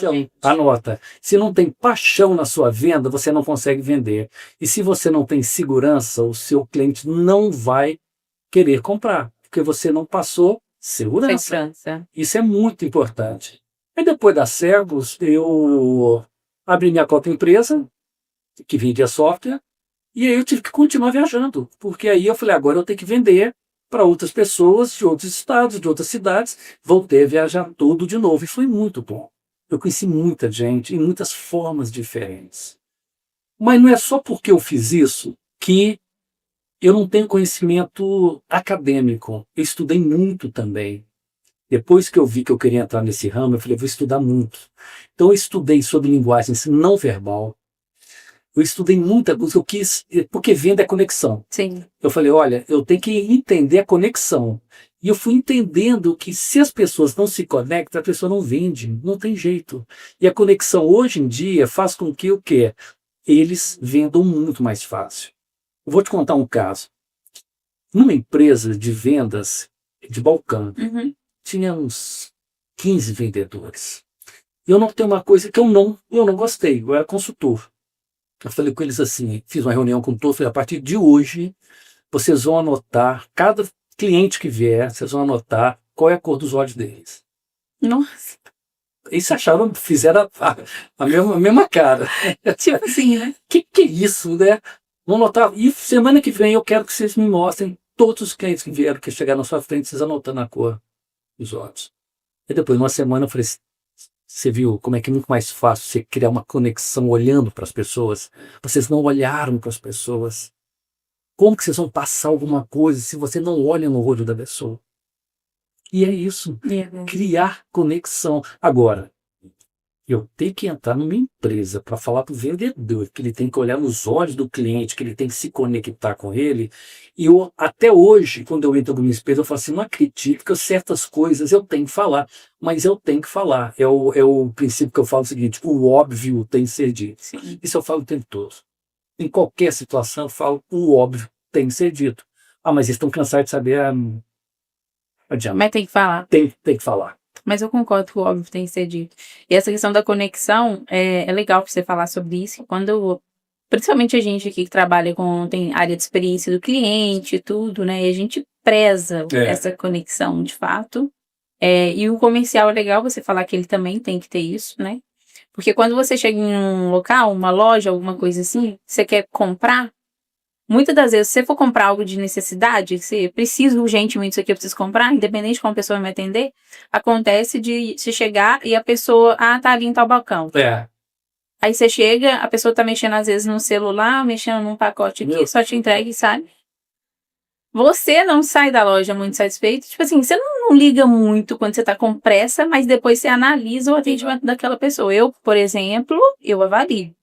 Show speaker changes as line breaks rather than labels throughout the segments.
paixão, anota. Se não tem paixão na sua venda, você não consegue vender. E se você não tem segurança, o seu cliente não vai querer comprar, porque você não passou segurança.
Segurança.
Isso é muito importante. Aí depois da Servos, eu abri minha própria empresa, que vendia software, e aí eu tive que continuar viajando, porque aí eu falei, agora eu tenho que vender para outras pessoas de outros estados, de outras cidades. Voltei a viajar tudo de novo, e foi muito bom. Eu conheci muita gente em muitas formas diferentes. Mas não é só porque eu fiz isso que eu não tenho conhecimento acadêmico. Eu estudei muito também. Depois que eu vi que eu queria entrar nesse ramo, eu falei, vou estudar muito. Então eu estudei sobre linguagens não verbal. Eu estudei muita coisa, eu quis, porque venda é conexão.
Sim.
Eu falei, olha, eu tenho que entender a conexão. E eu fui entendendo que se as pessoas não se conectam, a pessoa não vende, não tem jeito. E a conexão hoje em dia faz com que o quê? Eles vendam muito mais fácil. Eu vou te contar um caso. Numa empresa de vendas de balcão, tinha uns 15 vendedores. E eu notei uma coisa que eu não gostei, eu era consultor. Eu falei com eles assim, fiz uma reunião com todos, falei, a partir de hoje, vocês vão anotar, cada cliente que vier, vocês vão anotar qual é a cor dos olhos deles.
Nossa.
Eles acharam, fizeram a mesma cara.
Tipo assim, né?
Que é isso, né? Vão anotar, e semana que vem eu quero que vocês me mostrem todos os clientes que vieram, que chegaram na sua frente, vocês anotando a cor dos olhos. E depois, numa semana, eu falei, você viu como é que é muito mais fácil você criar uma conexão olhando para as pessoas? Vocês não olharam para as pessoas. Como que vocês vão passar alguma coisa se você não olha no olho da pessoa? E é isso, criar conexão. Agora, eu tenho que entrar numa empresa para falar para o vendedor que ele tem que olhar nos olhos do cliente, que ele tem que se conectar com ele. E eu, até hoje, quando eu entro numa empresa, eu falo assim, não acredito que certas coisas eu tenho que falar, mas eu tenho que falar. É o princípio que eu falo o seguinte, o óbvio tem que ser dito.
Sim.
Isso eu falo o tempo todo. Em qualquer situação, eu falo, o óbvio tem que ser dito. Ah, mas eles estão cansados de saber, adianta.
Mas tem que falar.
Tem que falar.
Mas eu concordo que o óbvio tem que ser dito. E essa questão da conexão, é legal você falar sobre isso. Principalmente a gente aqui que trabalha tem área de experiência do cliente e tudo, né? E a gente preza essa conexão, de fato. E o comercial é legal você falar que ele também tem que ter isso, né? Porque quando você chega em um local, uma loja, alguma coisa assim, você quer comprar, muitas das vezes, se você for comprar algo de necessidade, você precisa urgentemente isso aqui, eu preciso comprar, independente de como a pessoa vai me atender, acontece de se chegar e a pessoa, tá ali em tal balcão. Aí você chega, a pessoa tá mexendo às vezes no celular, mexendo num pacote aqui, só te entrega e sai. Você não sai da loja muito satisfeito, tipo assim, você não liga muito quando você tá com pressa, mas depois você analisa o atendimento daquela pessoa. Eu, por exemplo, eu avalio.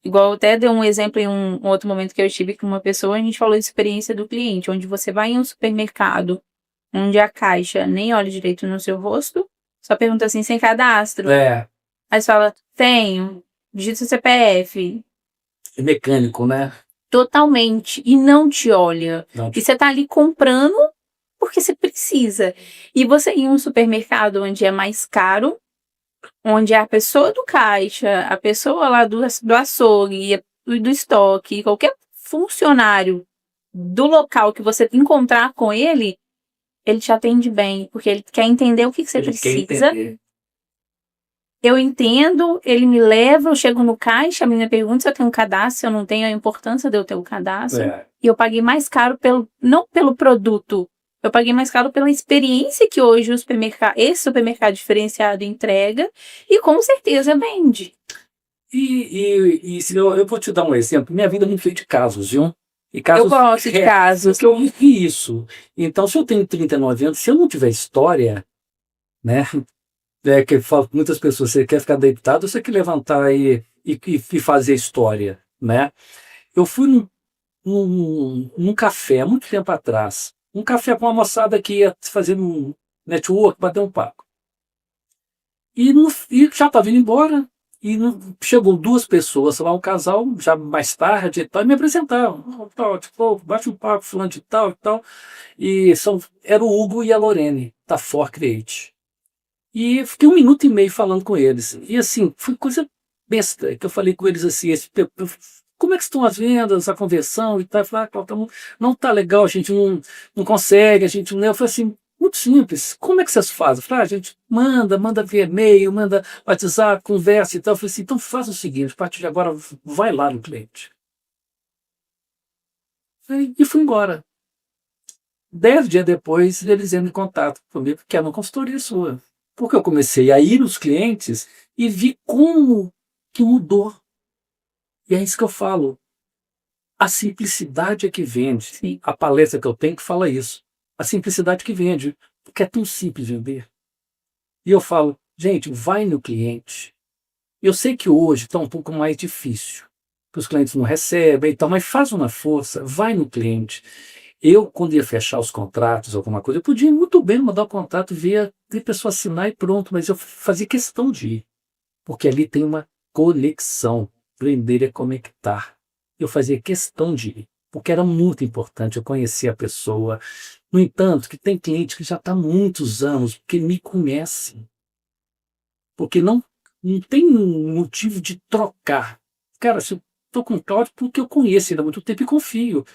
Igual eu até dei um exemplo em um outro momento que eu estive com uma pessoa, a gente falou de experiência do cliente, onde você vai em um supermercado, onde a caixa nem olha direito no seu rosto, só pergunta assim, sem cadastro. Aí você fala, tenho, digita seu CPF.
É mecânico, né?
Totalmente. E não te olha. E você tá ali comprando porque você precisa. E você ir em um supermercado onde é mais caro, onde a pessoa do caixa, a pessoa lá do açougue, do estoque, qualquer funcionário do local que você encontrar com ele te atende bem, porque ele quer entender o que você precisa. Eu entendo, ele me leva, eu chego no caixa, a menina pergunta se eu tenho um cadastro, se eu não tenho, a importância de eu ter um cadastro. E eu paguei mais caro não pelo produto, eu paguei mais caro pela experiência que hoje esse supermercado diferenciado entrega e com certeza vende.
E se eu vou te dar um exemplo, minha vida é muito feita de casos, viu? E casos,
eu gosto de casos.
Porque eu vivi isso. Então, se eu tenho 39 anos, se eu não tiver história, né? Que eu falo com muitas pessoas, você quer ficar deitado ou você quer levantar e fazer história, né? Eu fui num café, muito tempo atrás. Um café com uma moçada que ia fazer um network, bater um papo. E já estava indo embora. E chegou duas pessoas lá, um casal, já mais tarde e tal, e me apresentaram. Tipo, bate um papo, fulano de tal e tal. E era o Hugo e a Lorene, da For Create. E fiquei 1 minuto e meio falando com eles. E assim, foi coisa besta, que eu falei com eles assim, como é que estão as vendas, a conversão e tal. Eu falei, Cláudio, não tá legal, a gente não consegue, a gente não... Eu falei assim, muito simples, como é que vocês fazem? Eu falei, a gente manda via e-mail, manda WhatsApp, conversa e tal. Eu falei assim, então faz o seguinte, a partir de agora vai lá no cliente. E fui embora. 10 dias depois, eles entram em contato comigo, que é uma consultoria sua. Porque eu comecei a ir nos clientes e vi como que mudou. E é isso que eu falo. A simplicidade é que vende.
Sim.
A palestra que eu tenho que fala isso. A simplicidade que vende. Porque é tão simples vender. E eu falo, gente, vai no cliente. Eu sei que hoje está um pouco mais difícil. Que os clientes não recebem e tal, mas faz uma força, vai no cliente. Eu, quando ia fechar os contratos, alguma coisa, eu podia muito bem mandar o contrato, ver pessoa assinar e pronto, mas eu fazia questão de ir, porque ali tem uma conexão. Vender é conectar. Eu fazia questão de ir, porque era muito importante eu conhecer a pessoa. No entanto, que tem cliente que já está há muitos anos, porque me conhece, porque não tem motivo de trocar. Cara, se eu estou com o Cláudio, porque eu conheço ele há muito tempo e confio.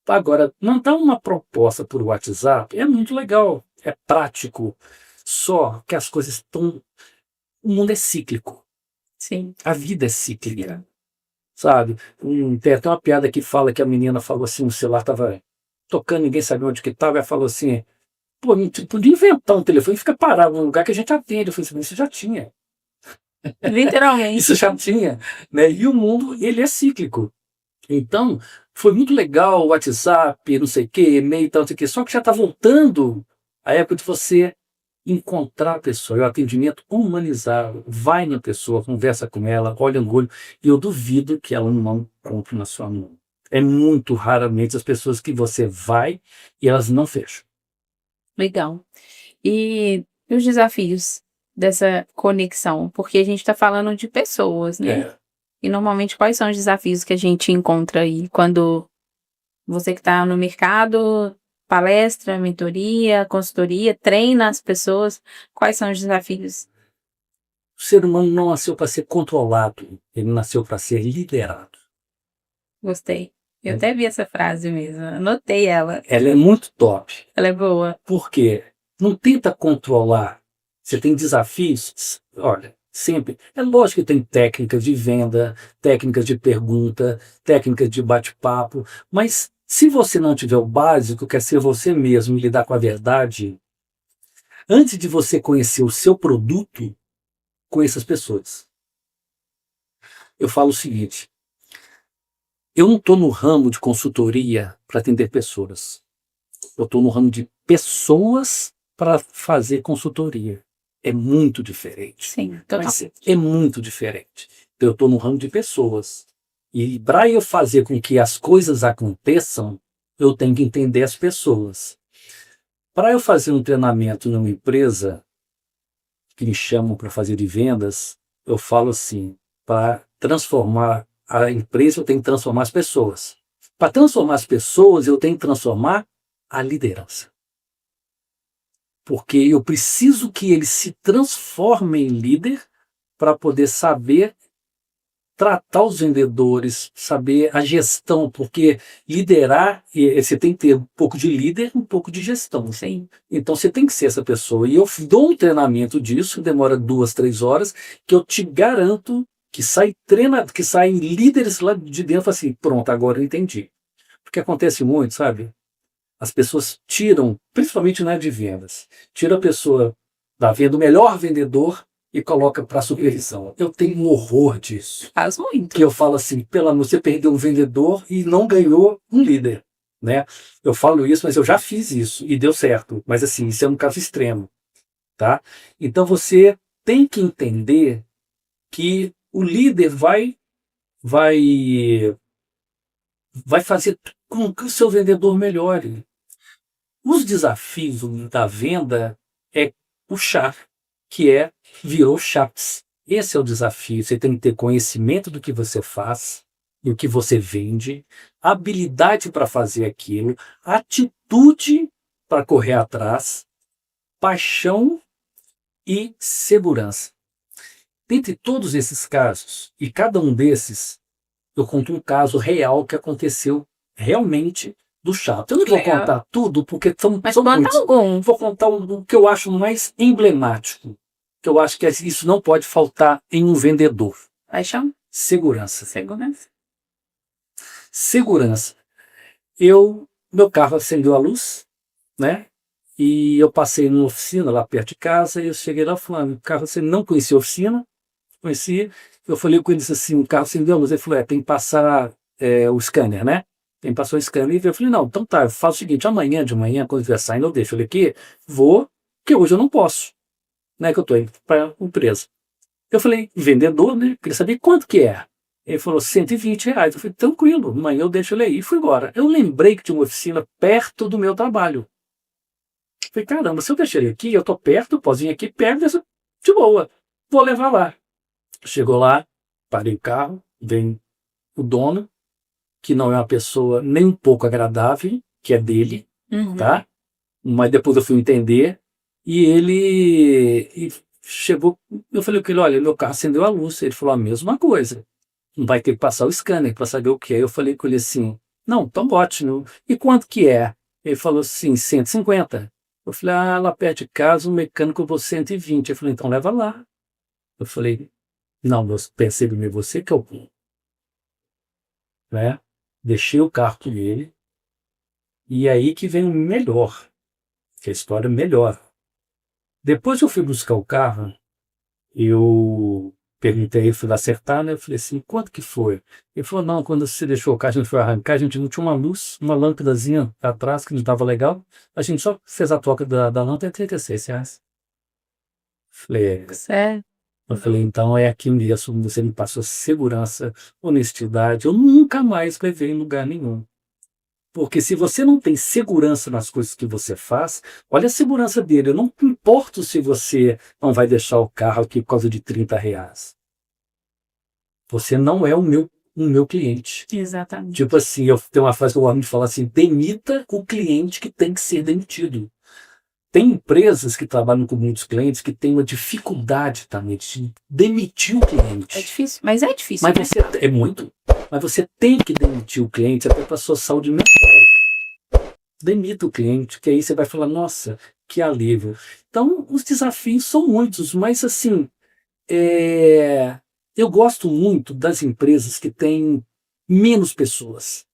Agora, mandar uma proposta por WhatsApp é muito legal, é prático, só que as coisas estão... O mundo é cíclico,
Sim.
a vida é cíclica, sabe? Tem até uma piada que fala que a menina falou assim, o celular estava tocando, ninguém sabia onde que estava, ela falou assim, pô, não podia inventar um telefone e fica parado num lugar que a gente atende. Eu falei assim, mas isso já tinha.
Literalmente.
Isso já tinha, né? E o mundo, ele é cíclico. Então, foi muito legal o WhatsApp, não sei o quê, e-mail e tal, não sei o quê. Só que já está voltando a época de você encontrar a pessoa, é o atendimento humanizado. Vai na pessoa, conversa com ela, olha no olho, e eu duvido que ela não compre na sua mão. É muito raramente as pessoas que você vai e elas não fecham.
Legal. E os desafios dessa conexão? Porque a gente está falando de pessoas, né?
É.
E normalmente quais são os desafios que a gente encontra aí quando você que está no mercado, palestra, mentoria, consultoria, treina as pessoas, quais são os desafios?
O ser humano não nasceu para ser controlado, ele nasceu para ser liderado.
Gostei. Eu até vi essa frase mesmo, anotei ela.
Ela é muito top.
Ela é boa.
Por quê? Não tenta controlar. Você tem desafios, olha, sempre. É lógico que tem técnicas de venda, técnicas de pergunta, técnicas de bate-papo, mas se você não tiver o básico, que é ser você mesmo e lidar com a verdade, antes de você conhecer o seu produto, conheça as pessoas. Eu falo o seguinte, eu não estou no ramo de consultoria para atender pessoas. Eu estou no ramo de pessoas para fazer consultoria. É muito diferente.
Sim, total.
Mas é muito diferente. Eu estou no ramo de pessoas. E para eu fazer com que as coisas aconteçam, eu tenho que entender as pessoas. Para eu fazer um treinamento numa empresa, que me chamam para fazer de vendas, eu falo assim, para transformar a empresa, eu tenho que transformar as pessoas. Para transformar as pessoas, eu tenho que transformar a liderança. Porque eu preciso que ele se transforme em líder para poder saber tratar os vendedores, saber a gestão, porque liderar, você tem que ter um pouco de líder, um pouco de gestão.
Sim.
Então você tem que ser essa pessoa. E eu dou um treinamento disso, demora 2, 3 horas, que eu te garanto que saem líderes lá de dentro e falam assim, pronto, agora eu entendi. Porque acontece muito, sabe? As pessoas tiram, principalmente na área de vendas, tira a pessoa da venda, o melhor vendedor, e coloca para supervisão. Eu tenho um horror disso.
Faz muito.
Que eu falo assim, pelo amor, você perdeu um vendedor e não ganhou um líder, né? Eu falo isso, mas eu já fiz isso e deu certo. Mas assim, isso é um caso extremo, tá? Então você tem que entender que o líder vai fazer com que o seu vendedor melhore. Os desafios da venda é puxar, que virou chaps. Esse é o desafio. Você tem que ter conhecimento do que você faz, do que você vende, habilidade para fazer aquilo, atitude para correr atrás, paixão e segurança. Dentre todos esses casos, e cada um desses, eu conto um caso real que aconteceu realmente do chato. Eu não vou
Legal.
contar tudo, porque são
Mas conta
muitos.
algum.
Vou contar o que eu acho mais emblemático, que eu acho que isso não pode faltar em um vendedor.
Paixão?
Segurança.
Segurança.
Segurança. Meu carro acendeu a luz, né? E eu passei numa oficina lá perto de casa, e eu cheguei lá falando, o carro, você não conhecia a oficina? Conhecia. Eu falei com ele assim, o carro acendeu a luz. Ele falou, tem que passar o scanner, né? Tem que passar o scanner. E eu falei, não, então tá, eu faço o seguinte, amanhã de manhã, quando estiver saindo, eu deixo ele aqui, vou, porque hoje eu não posso, né? Que eu tô indo para a empresa. Eu falei, vendedor, né? Queria saber quanto que é. Ele falou, R$ 120. Eu falei, tranquilo, amanhã eu deixo ele aí. E fui embora. Eu lembrei que tinha uma oficina perto do meu trabalho. Eu falei, caramba, se eu deixar ele aqui, eu tô perto, posso vir aqui perto, de boa, vou levar lá. Chegou lá, parei o carro, vem o dono, que não é uma pessoa nem um pouco agradável, que é dele, tá? Mas depois eu fui entender, e ele chegou, eu falei com ele, olha, meu carro acendeu a luz. Ele falou a mesma coisa. Não vai ter que passar o scanner para saber o que é. Eu falei com ele assim, não, então ótimo. E quanto que é? Ele falou assim, 150. Eu falei, lá perto de casa o mecânico cobrou 120. Eu falei, então leva lá. Eu falei, não, eu pensei primeiro, você que é o... Né? Deixei o carro com ele, e aí que vem o melhor, que a história melhora. Depois que eu fui buscar o carro, eu perguntei, fui lá acertar, né? Eu falei assim, quanto que foi? Ele falou, não, quando você deixou o carro, a gente foi arrancar, a gente não tinha uma luz, uma lâmpadazinha atrás que não estava legal, a gente só fez a troca da lâmpada, R$ 36. Falei,
Sério?
eu falei, então é aqui mesmo, você me passou segurança, honestidade, eu nunca mais levei em lugar nenhum. Porque se você não tem segurança nas coisas que você faz, olha a segurança dele. Eu não importo se você não vai deixar o carro aqui por causa de R$ 30. Você não é o meu cliente.
Exatamente.
Tipo assim, eu tenho uma frase que eu amo de falar assim, demita o cliente que tem que ser demitido. Tem empresas que trabalham com muitos clientes que têm uma dificuldade também de demitir o cliente.
É difícil, mas é difícil,
Mas
né?
você, é muito. Mas você tem que demitir o cliente até para a sua saúde mental. Demita o cliente, que aí você vai falar, nossa, que alívio. Então, os desafios são muitos, mas assim, eu gosto muito das empresas que têm menos pessoas,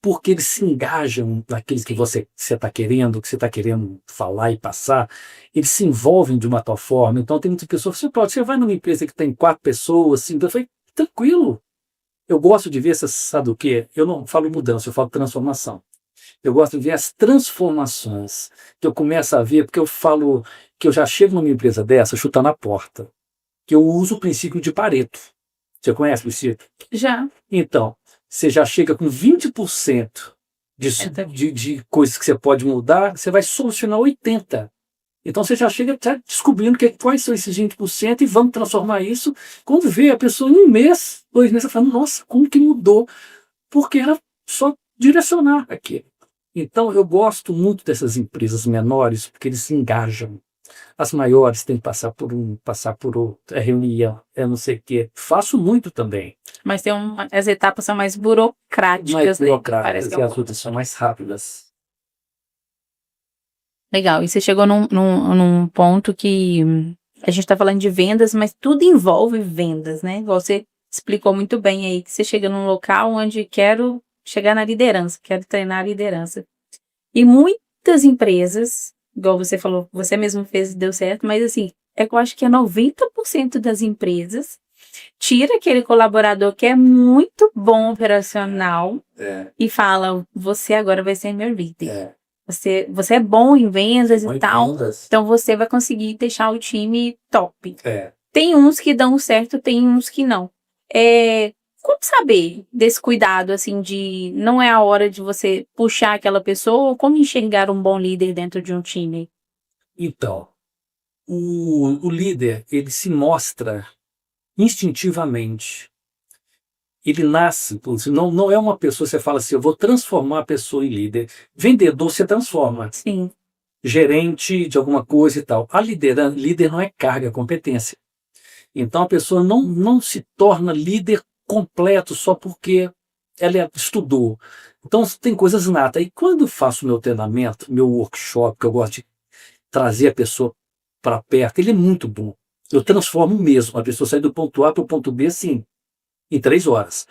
porque eles se engajam naquilo que você está querendo, que você está querendo falar e passar, eles se envolvem de uma tal forma. Então, tem muitas pessoas, você vai numa empresa que tem 4 pessoas, 5, eu falei, tranquilo. Eu gosto de ver, sabe o quê? Eu não falo mudança, eu falo transformação. Eu gosto de ver as transformações que eu começo a ver, porque eu falo que eu já chego numa empresa dessa, chutar na porta, que eu uso o princípio de Pareto. Você conhece o princípio?
Já.
Então, você já chega com 20% de coisas que você pode mudar, você vai solucionar 80%. Então você já chega descobrindo quais são esses 20% e vamos transformar isso. Quando vê a pessoa em 1 mês, 2 meses, ela fala, nossa, como que mudou? Porque era só direcionar aqui. Então eu gosto muito dessas empresas menores, porque eles se engajam. As maiores têm que passar por outro, reunião, não sei o quê. Faço muito também.
Mas as etapas são mais burocráticas,
Mais
né?
burocráticas,
Parece que
e as outras são mais rápidas.
Legal. E você chegou num ponto que a gente tá falando de vendas, mas tudo envolve vendas, né? Você explicou muito bem aí que você chega num local onde quero chegar na liderança, quero treinar a liderança. E muitas empresas, igual você falou, você mesmo fez e deu certo, mas assim, eu acho que é 90% das empresas tira aquele colaborador que é muito bom operacional e fala, você agora vai ser meu líder. Você é bom em vendas e tal, então você vai conseguir deixar o time top. Tem uns que dão certo, tem uns que não. Como saber desse cuidado, assim, de não é a hora de você puxar aquela pessoa, ou como enxergar um bom líder dentro de um time?
Então, o líder, ele se mostra instintivamente. Ele nasce, não é uma pessoa, você fala assim, eu vou transformar a pessoa em líder. Vendedor você transforma.
Sim.
gerente de alguma coisa e tal. A líder não é carga, é competência. Então a pessoa não se torna líder completo só porque ela estudou. Então tem coisas natas. E quando eu faço meu treinamento, meu workshop, que eu gosto de trazer a pessoa para perto, ele é muito bom. Eu transformo mesmo. A pessoa sai do ponto A para o ponto B, assim, em 3 horas.